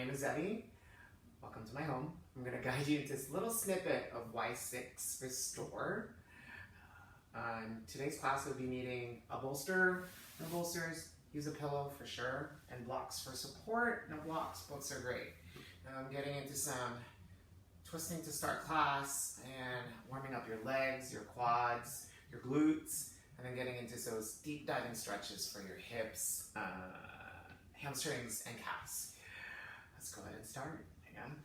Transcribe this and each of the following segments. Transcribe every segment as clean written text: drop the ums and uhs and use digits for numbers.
name is Eddie. Welcome to my home. I'm going to guide you into this little snippet of Y6 Restore. In today's class, we'll be needing a bolster. No bolsters, use a pillow for sure, and blocks for support. No blocks, books are great. Now I'm getting into some twisting to start class and warming up your legs, your quads, your glutes, and then getting into those deep diving stretches for your hips, hamstrings, and calves. Let's go ahead and start. Hang on.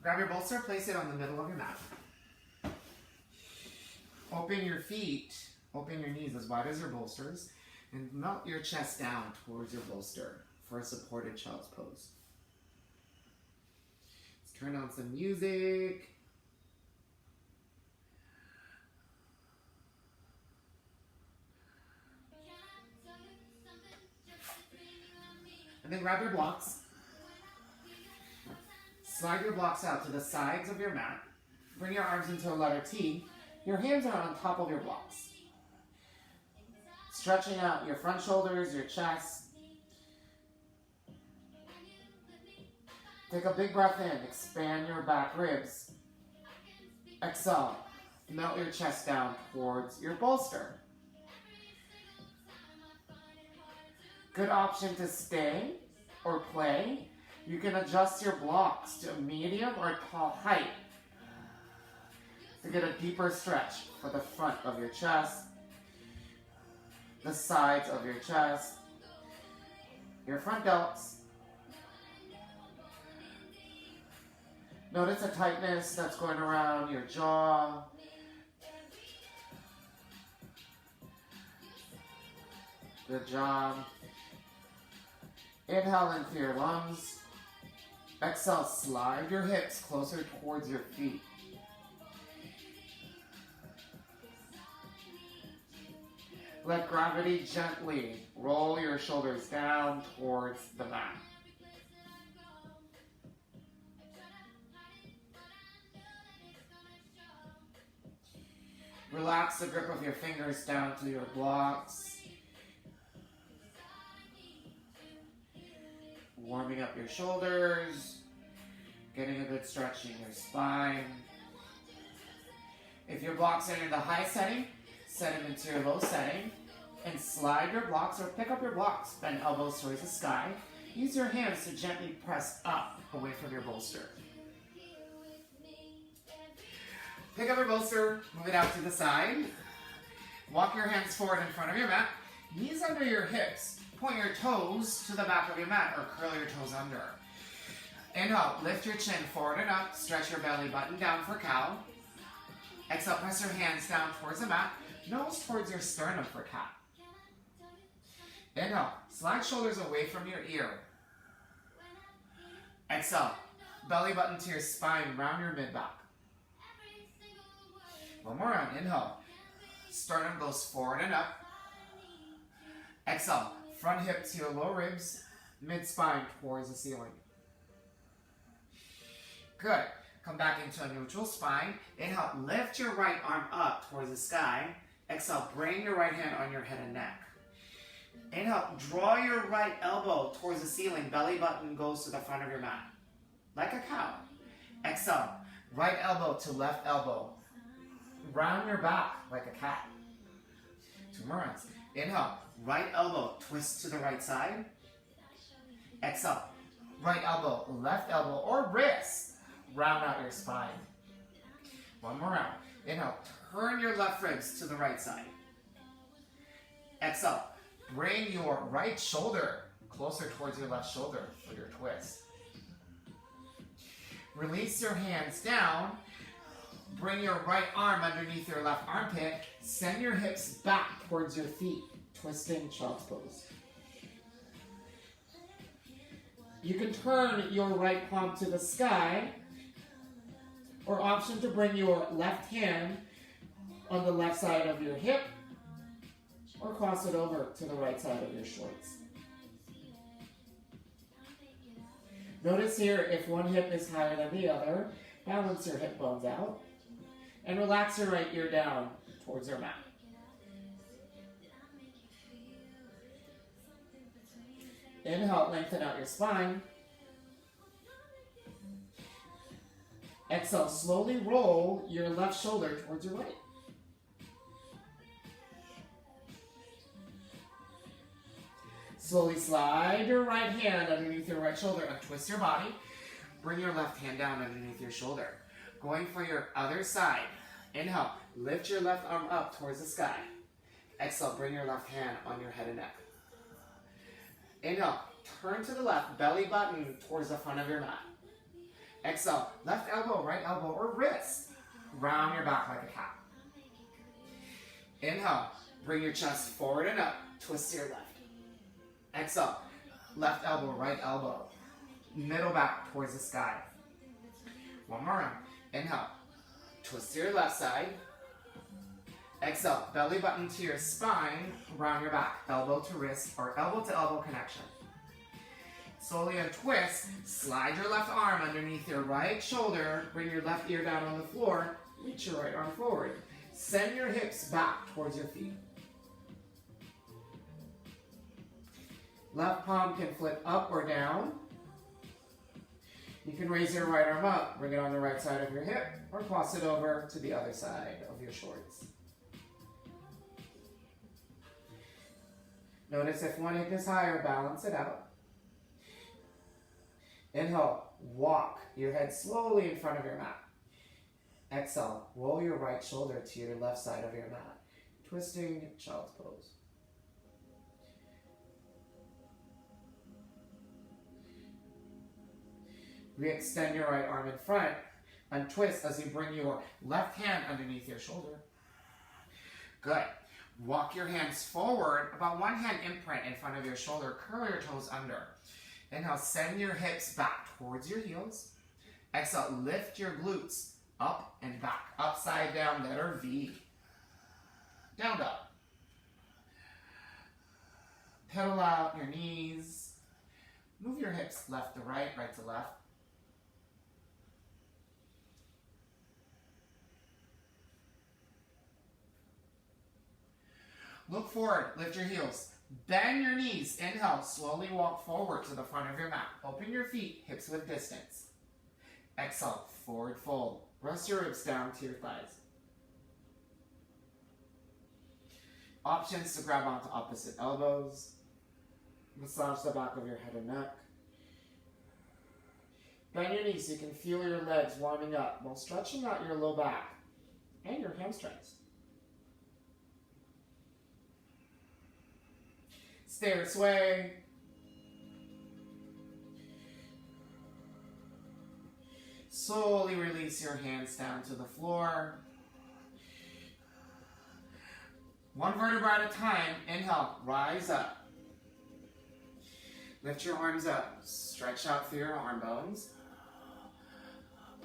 Grab your bolster, place it on the middle of your mat. Open your feet, open your knees as wide as your bolsters, and melt your chest down towards your bolster for a supported child's pose. Let's turn on some music. And then grab your blocks. Slide your blocks out to the sides of your mat. Bring your arms into a letter T. Your hands are on top of your blocks. Stretching out your front shoulders, your chest. Take a big breath in. Expand your back ribs. Exhale. Melt your chest down towards your bolster. Good option to stay or play. You can adjust your blocks to a medium or tall height to get a deeper stretch for the front of your chest, the sides of your chest, your front delts. Notice a tightness that's going around your jaw. The jaw. Inhale into your lungs. Exhale, slide your hips closer towards your feet. Let gravity gently roll your shoulders down towards the mat. Relax the grip of your fingers down to your blocks. Warming up your shoulders, getting a good stretch in your spine. If your blocks are in the high setting, set them into your low setting, and slide your blocks or pick up your blocks. Bend elbows towards the sky. Use your hands to gently press up away from your bolster. Pick up your bolster, move it out to the side. Walk your hands forward in front of your mat. Knees under your hips. Point your toes to the back of your mat or curl your toes under. Inhale, lift your chin forward and up. Stretch your belly button down for cow. Exhale, press your hands down towards the mat. Nose towards your sternum for cat. Inhale, slide shoulders away from your ear. Exhale, belly button to your spine, round your mid-back. One more round, inhale. Sternum goes forward and up. Exhale, front hip to your low ribs, mid-spine towards the ceiling. Good. Come back into a neutral spine. Inhale, lift your right arm up towards the sky. Exhale, bring your right hand on your head and neck. Inhale, draw your right elbow towards the ceiling. Belly button goes to the front of your mat, like a cow. Exhale, right elbow to left elbow. Round your back like a cat. 2 more rounds. Inhale, right elbow, twist to the right side. Exhale, right elbow, left elbow, or wrist. Round out your spine. 1 more round. Inhale, turn your left ribs to the right side. Exhale, bring your right shoulder closer towards your left shoulder for your twist. Release your hands down. Bring your right arm underneath your left armpit. Send your hips back towards your feet. Twisting child's pose. You can turn your right palm to the sky, or option to bring your left hand on the left side of your hip, or cross it over to the right side of your shorts. Notice here, if one hip is higher than the other, balance your hip bones out, and relax your right ear down towards your mat. Inhale, lengthen out your spine. Exhale, slowly roll your left shoulder towards your right. Slowly slide your right hand underneath your right shoulder and twist your body. Bring your left hand down underneath your shoulder. Going for your other side. Inhale, lift your left arm up towards the sky. Exhale, bring your left hand on your head and neck. Inhale, turn to the left, belly button towards the front of your mat. Exhale, left elbow, right elbow, or wrist. Round your back like a cat. Inhale, bring your chest forward and up, twist to your left. Exhale, left elbow, right elbow, middle back towards the sky. One more round. Inhale, twist to your left side. Exhale, belly button to your spine, round your back, elbow to wrist or elbow to elbow connection. Slowly untwist, slide your left arm underneath your right shoulder, bring your left ear down on the floor, reach your right arm forward. Send your hips back towards your feet. Left palm can flip up or down. You can raise your right arm up, bring it on the right side of your hip, or toss it over to the other side of your shorts. Notice if one hip is higher, balance it out. Inhale, walk your head slowly in front of your mat. Exhale, roll your right shoulder to your left side of your mat, twisting child's pose. Re-extend your right arm in front and twist as you bring your left hand underneath your shoulder. Good. Walk your hands forward, about one hand imprint in front of your shoulder, curl your toes under. Inhale, send your hips back towards your heels. Exhale, lift your glutes up and back, upside down, letter V. Down dog. Pedal out your knees. Move your hips left to right, right to left. Look forward, lift your heels. Bend your knees. Inhale, slowly walk forward to the front of your mat. Open your feet, hips width distance. Exhale, forward fold. Rest your ribs down to your thighs. Options to grab onto opposite elbows. Massage the back of your head and neck. Bend your knees so you can feel your legs warming up while stretching out your low back and your hamstrings. Stay or sway. Slowly release your hands down to the floor. One vertebra at a time. Inhale, rise up. Lift your arms up. Stretch out through your arm bones.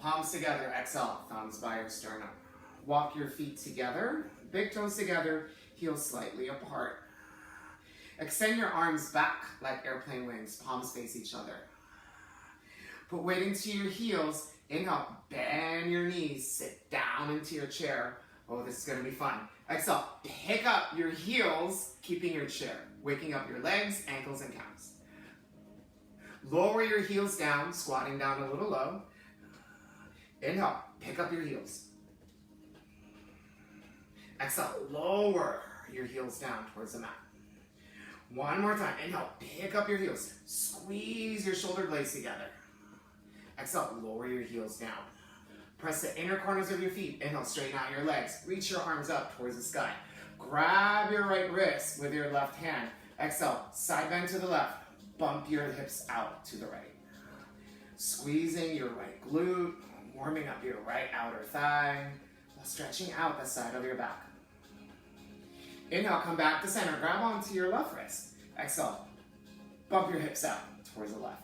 Palms together. Exhale, thumbs by your sternum. Walk your feet together. Big toes together. Heels slightly apart. Extend your arms back like airplane wings, palms face each other. Put weight into your heels. Inhale, bend your knees, sit down into your chair. Oh, this is gonna be fun. Exhale, pick up your heels, keeping your chair, waking up your legs, ankles, and calves. Lower your heels down, squatting down a little low. Inhale, pick up your heels. Exhale, lower your heels down towards the mat. One more time. Inhale, pick up your heels. Squeeze your shoulder blades together. Exhale, lower your heels down. Press the inner corners of your feet. Inhale, straighten out your legs. Reach your arms up towards the sky. Grab your right wrist with your left hand. Exhale, side bend to the left. Bump your hips out to the right. Squeezing your right glute, warming up your right outer thigh, while stretching out the side of your back. Inhale, come back to center. Grab onto your left wrist. Exhale, bump your hips out towards the left.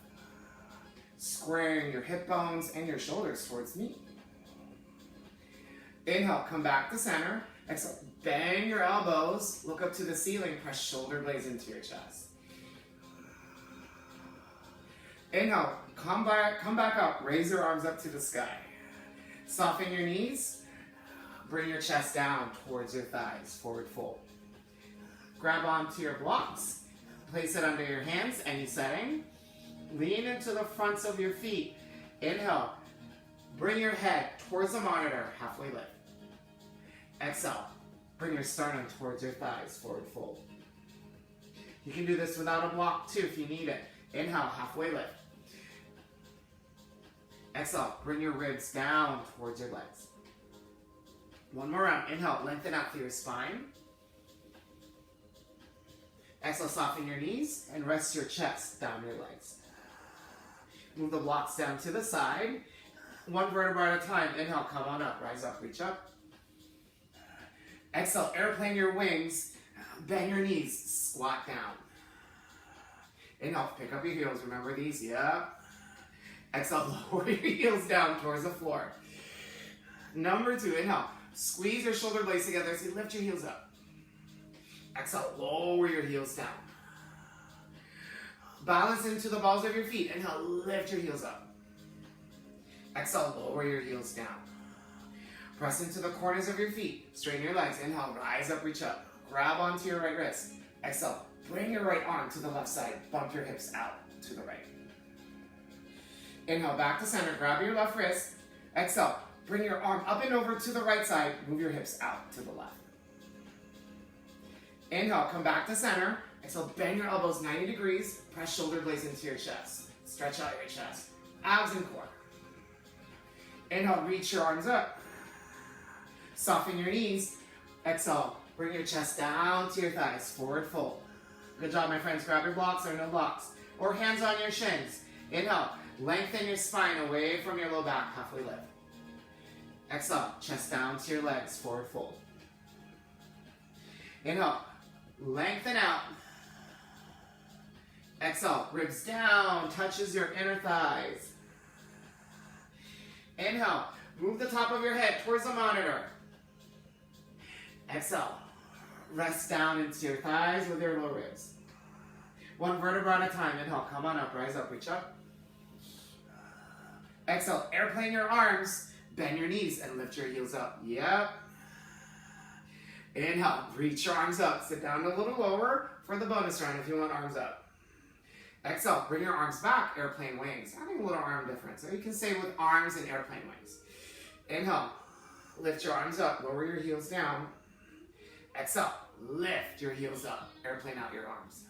Squaring your hip bones and your shoulders towards me. Inhale, come back to center. Exhale, bend your elbows. Look up to the ceiling. Press shoulder blades into your chest. Inhale, come back up. Raise your arms up to the sky. Soften your knees. Bring your chest down towards your thighs. Forward fold. Grab onto your blocks. place it under your hands, any setting. Lean into the fronts of your feet. Inhale. Bring your head towards the monitor, halfway lift. Exhale. Bring your sternum towards your thighs, forward fold. You can do this without a block too if you need it. Inhale, halfway lift. Exhale, bring your ribs down towards your legs. One more round. Inhale, lengthen out through your spine. Exhale, soften your knees and rest your chest down your legs. Move the blocks down to the side. One vertebra at a time. Inhale, come on up. Rise up, reach up. Exhale, airplane your wings. Bend your knees. Squat down. Inhale, pick up your heels. Remember these? Yep. Exhale, lower your heels down towards the floor. Number 2, inhale. Squeeze your shoulder blades together as you lift your heels up. Exhale, lower your heels down. Balance into the balls of your feet. Inhale, lift your heels up. Exhale, lower your heels down. Press into the corners of your feet. Straighten your legs. Inhale, rise up, reach up. Grab onto your right wrist. Exhale, bring your right arm to the left side. Bump your hips out to the right. Inhale, back to center. Grab your left wrist. Exhale, bring your arm up and over to the right side. Move your hips out to the left. Inhale, come back to center. Exhale, bend your elbows 90 degrees. Press shoulder blades into your chest. Stretch out your chest. Abs and core. Inhale, reach your arms up. Soften your knees. Exhale, bring your chest down to your thighs. Forward fold. Good job, my friends. Grab your blocks or no blocks. Or hands on your shins. Inhale, lengthen your spine away from your low back. Halfway lift. Exhale, chest down to your legs. Forward fold. Inhale, lengthen out. Exhale, ribs down, touches your inner thighs. Inhale, move the top of your head towards the monitor. Exhale, rest down into your thighs with your low ribs. One vertebra at a time. Inhale, come on up, rise up, reach up. Exhale, airplane your arms, bend your knees and lift your heels up. Yep. Inhale, reach your arms up. Sit down a little lower for the bonus round if you want arms up. Exhale, bring your arms back, airplane wings. Adding a little arm difference. Or you can say with arms and airplane wings. Inhale, lift your arms up, lower your heels down. Exhale, lift your heels up, airplane out your arms.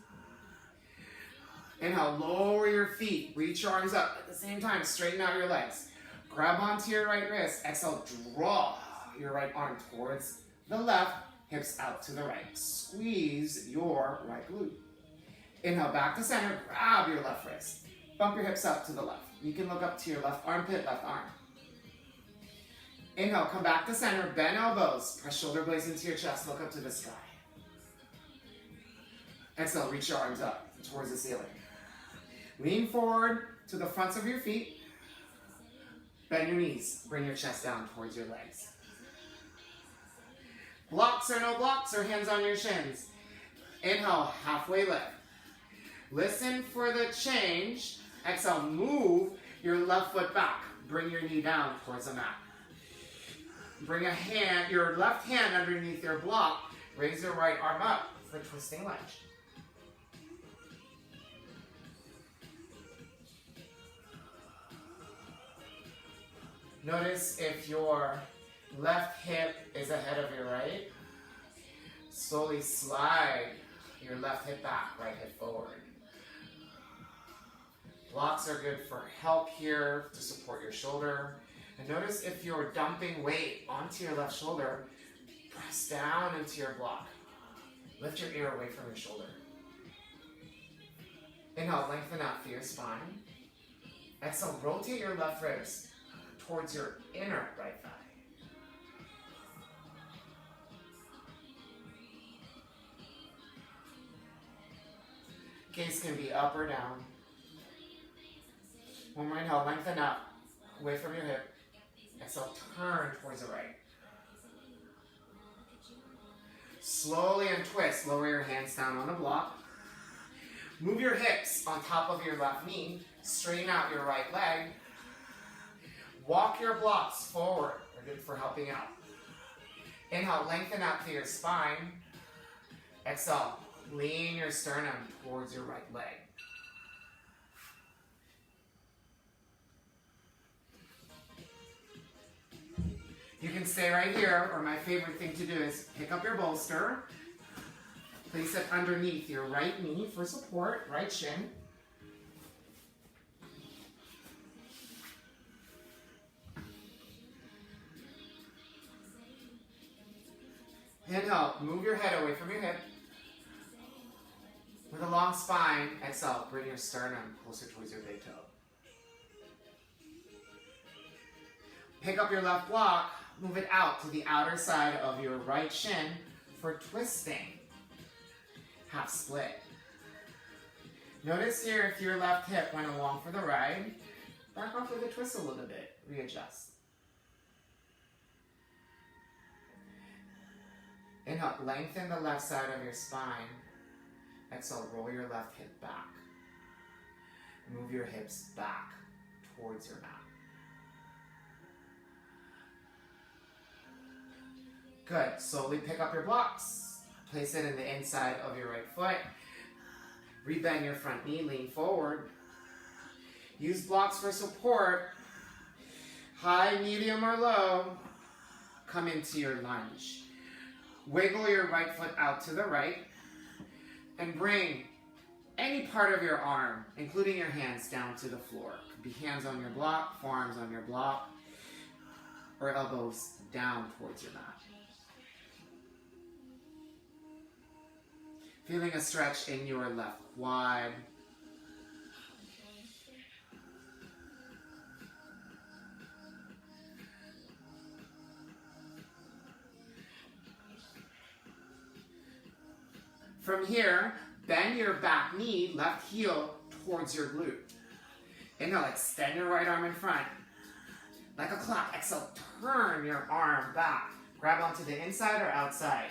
Inhale, lower your feet, reach your arms up. At the same time, straighten out your legs. Grab onto your right wrist. Exhale, draw your right arm towards the left, hips out to the right. Squeeze your right glute. Inhale, back to center, grab your left wrist. Bump your hips up to the left. You can look up to your left armpit, left arm. Inhale, come back to center, bend elbows. Press shoulder blades into your chest, look up to the sky. Exhale, reach your arms up towards the ceiling. Lean forward to the fronts of your feet. Bend your knees, bring your chest down towards your legs. Blocks or no blocks or hands on your shins. Inhale, halfway lift. Listen for the change. Exhale, move your left foot back. Bring your knee down towards the mat. Bring your left hand underneath your block. Raise your right arm up for twisting lunge. Notice if your left hip is ahead of your right. Slowly slide your left hip back, right hip forward. Blocks are good for help here to support your shoulder. And notice if you're dumping weight onto your left shoulder, press down into your block. Lift your ear away from your shoulder. Inhale, lengthen out through your spine. Exhale, rotate your left ribs towards your inner right thigh. Gaze can be up or down. One more inhale, lengthen up, away from your hip. Exhale, turn towards the right. Slowly untwist, lower your hands down on the block. Move your hips on top of your left knee. Straighten out your right leg. Walk your blocks forward. They're good for helping out. Inhale, lengthen out through your spine. Exhale, Lean your sternum towards your right leg. You can stay right here, or my favorite thing to do is pick up your bolster, place it underneath your right knee for support, right shin. Inhale, move your head away from your hip. With a long spine, exhale, bring your sternum closer towards your big toe. Pick up your left block, move it out to the outer side of your right shin for twisting. Half split. Notice here if your left hip went along for the ride, back off with a twist a little bit, readjust. Inhale, lengthen the left side of your spine. Exhale, roll your left hip back. Move your hips back towards your mat. Good. Slowly pick up your blocks. Place it in the inside of your right foot. Rebend your front knee, lean forward. Use blocks for support. High, medium, or low. Come into your lunge. Wiggle your right foot out to the right and bring any part of your arm, including your hands, down to the floor. Could be hands on your block, forearms on your block, or elbows down towards your mat. Feeling a stretch in your left quad. From here, bend your back knee, left heel, towards your glute. Inhale, extend your right arm in front. Like a clock, exhale, turn your arm back. Grab onto the inside or outside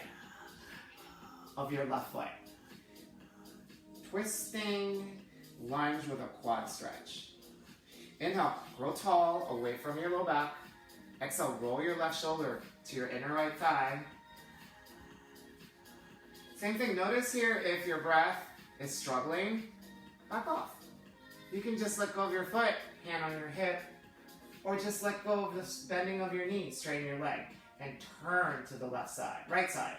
of your left foot. Twisting lunge with a quad stretch. Inhale, grow tall, away from your low back. Exhale, roll your left shoulder to your inner right thigh. Same thing, notice here if your breath is struggling, back off. You can just let go of your foot, hand on your hip, or just let go of the bending of your knee, straighten your leg, and turn to the left side, right side.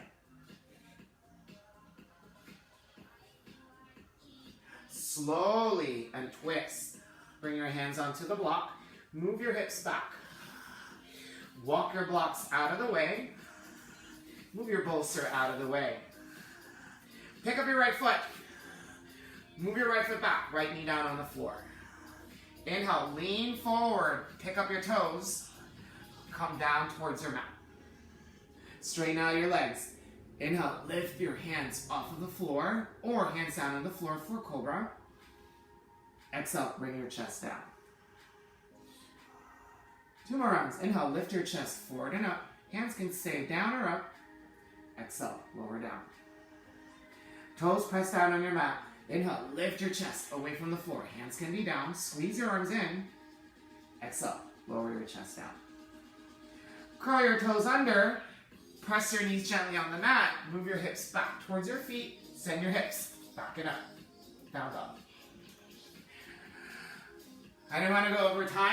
Slowly and twist. Bring your hands onto the block, move your hips back. Walk your blocks out of the way, move your bolster out of the way. Pick up your right foot. Move your right foot back. Right knee down on the floor. Inhale, lean forward. Pick up your toes. Come down towards your mat. Straighten out your legs. Inhale, lift your hands off of the floor or hands down on the floor for cobra. Exhale, bring your chest down. 2 more rounds. Inhale, lift your chest forward and up. Hands can stay down or up. Exhale, lower down. Toes press down on your mat. Inhale, lift your chest away from the floor. Hands can be down. Squeeze your arms in. Exhale, lower your chest down. Curl your toes under. Press your knees gently on the mat. Move your hips back towards your feet. Send your hips back and up. Down dog. I didn't want to go over time.